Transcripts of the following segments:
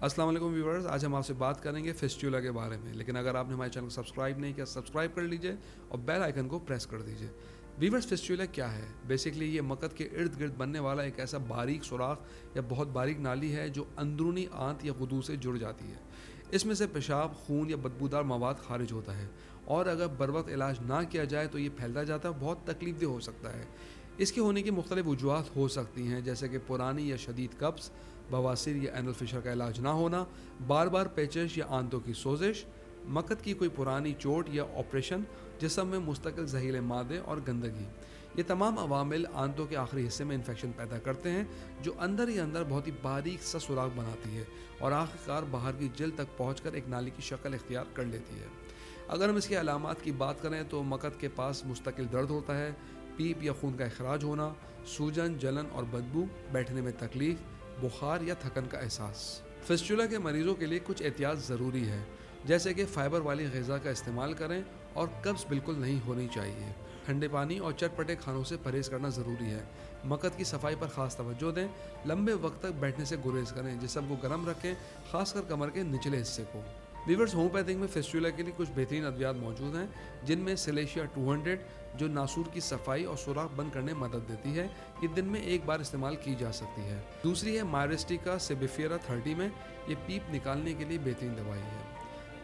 अस्सलाम वालेकुम व्यूअर्स, आज हम आपसे बात करेंगे फिस्टुला के बारे में। लेकिन अगर आपने हमारे चैनल को सब्सक्राइब नहीं किया, सब्सक्राइब कर लीजिए और बेल आइकन को प्रेस कर दीजिए। व्यूअर्स, फिस्टुला क्या है? बेसिकली ये मकद के इर्द गिर्द बनने वाला एक ऐसा बारीक सुराख या बहुत बारीक नाली है जो अंदरूनी आंत या गुदू से जुड़ जाती है। इसमें से पेशाब, खून या बदबूदार मवाद खारिज होता है और अगर बर वक्त इलाज ना किया जाए तो ये फैलता जाता है, बहुत तकलीफ हो सकता है। इसके होने की मुख्तलिफ वजूहात हो सकती हैं, जैसे कि पुरानी या शदीद कब्ज़, बवासीर या एनल फिशर का इलाज ना होना, बार बार पेचश या आंतों की सोजिश, मकद की कोई पुरानी चोट या ऑपरेशन, जिस्म में मुस्तकिल जहीले मादे और गंदगी। ये तमाम अवामिल आंतों के आखिरी हिस्से में इन्फेक्शन पैदा करते हैं जो अंदर ही अंदर बहुत ही बारीक सा सुराख बनाती है और आखिरकार बाहर की जल्द तक पहुंचकर एक नाली की शक्ल इख्तियार कर लेती है। अगर हम इसके अलामात की बात करें तो मकद के पास मुस्तकिल दर्द होता है, पीप या खून का अखराज होना, सूजन, जलन और बदबू, बैठने में तकलीफ, बुखार या थकन का एहसास। फिस्टुला के मरीजों के लिए कुछ एहतियात ज़रूरी है, जैसे कि फ़ाइबर वाली ग़िज़ा का इस्तेमाल करें और कब्ज़ बिल्कुल नहीं होनी चाहिए। ठंडे पानी और चटपटे खानों से परहेज़ करना ज़रूरी है। मकद की सफाई पर ख़ास तवज्जो दें। लंबे वक्त तक बैठने से गुरेज करें। जिस्म को गर्म रखें, खासकर कमर के निचले हिस्से को। वीवर्स, होम्योपैथिक में फिस्टुला के लिए कुछ बेहतरीन अद्वियात मौजूद हैं, जिनमें सिलेशिया 200 जो नासूर की सफाई और सुराख बंद करने में मदद देती है। ये दिन में एक बार इस्तेमाल की जा सकती है। दूसरी है मायरिस्टिका सेबिफेरा 30 में, ये पीप निकालने के लिए बेहतरीन दवाई है।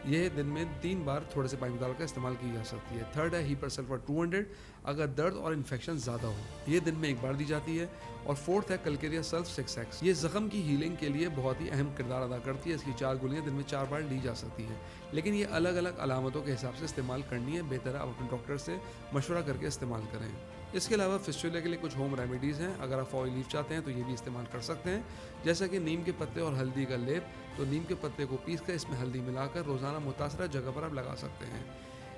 यह दिन में 3 बार थोड़े से पानी डालकर इस्तेमाल की जा सकती है। थर्ड है हीपर सल्फर 200 अगर दर्द और इन्फेक्शन ज़्यादा हो, ये दिन में एक बार दी जाती है। और फोर्थ है कलकेरिया सल्फ 6x, ये ज़ख्म की हीलिंग के लिए बहुत ही अहम किरदार अदा करती है। इसकी 4 गोलियाँ दिन में 4 बार ली जा सकती हैं, लेकिन ये अलग अलग अलामतों के हिसाब से इस्तेमाल करनी है। बेहतर है आप अपने डॉक्टर से मशवरा करके इस्तेमाल करें। इसके अलावा फिस्टुला के लिए कुछ होम रेमेडीज़ हैं। अगर आप फॉल लीफ चाहते हैं तो ये भी इस्तेमाल कर सकते हैं, जैसा कि नीम के पत्ते और हल्दी का लेप। तो नीम के पत्ते को पीस कर इसमें हल्दी मिलाकर रोज़ाना मुतासरा जगह पर आप लगा सकते हैं।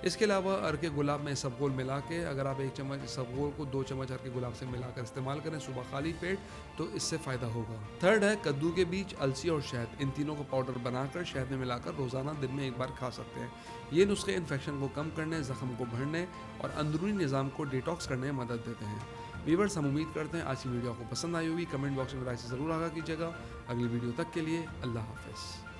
इसके अलावा अर्के गुलाब में इसबगोल मिला के, अगर आप 1 चम्मच इसबगोल को 2 चम्मच अर्के गुलाब से मिलाकर इस्तेमाल करें सुबह खाली पेट, तो इससे फ़ायदा होगा। थर्ड है कद्दू के बीज, अलसी और शहद, इन तीनों को पाउडर बनाकर शहद में मिलाकर रोज़ाना दिन में एक बार खा सकते हैं। ये नुस्खे इन्फेक्शन को कम करने, ज़ख्म को भरने और अंदरूनी निज़ाम को डिटॉक्स करने में मदद देते हैं। व्यूअर्स, हम उम्मीद करते हैं आज की वीडियो आपको पसंद आई होगी। कमेंट बॉक्स में राय से ज़रूर आगाह कीजिएगा। अगली वीडियो तक के लिए अल्लाह हाफ़िज़।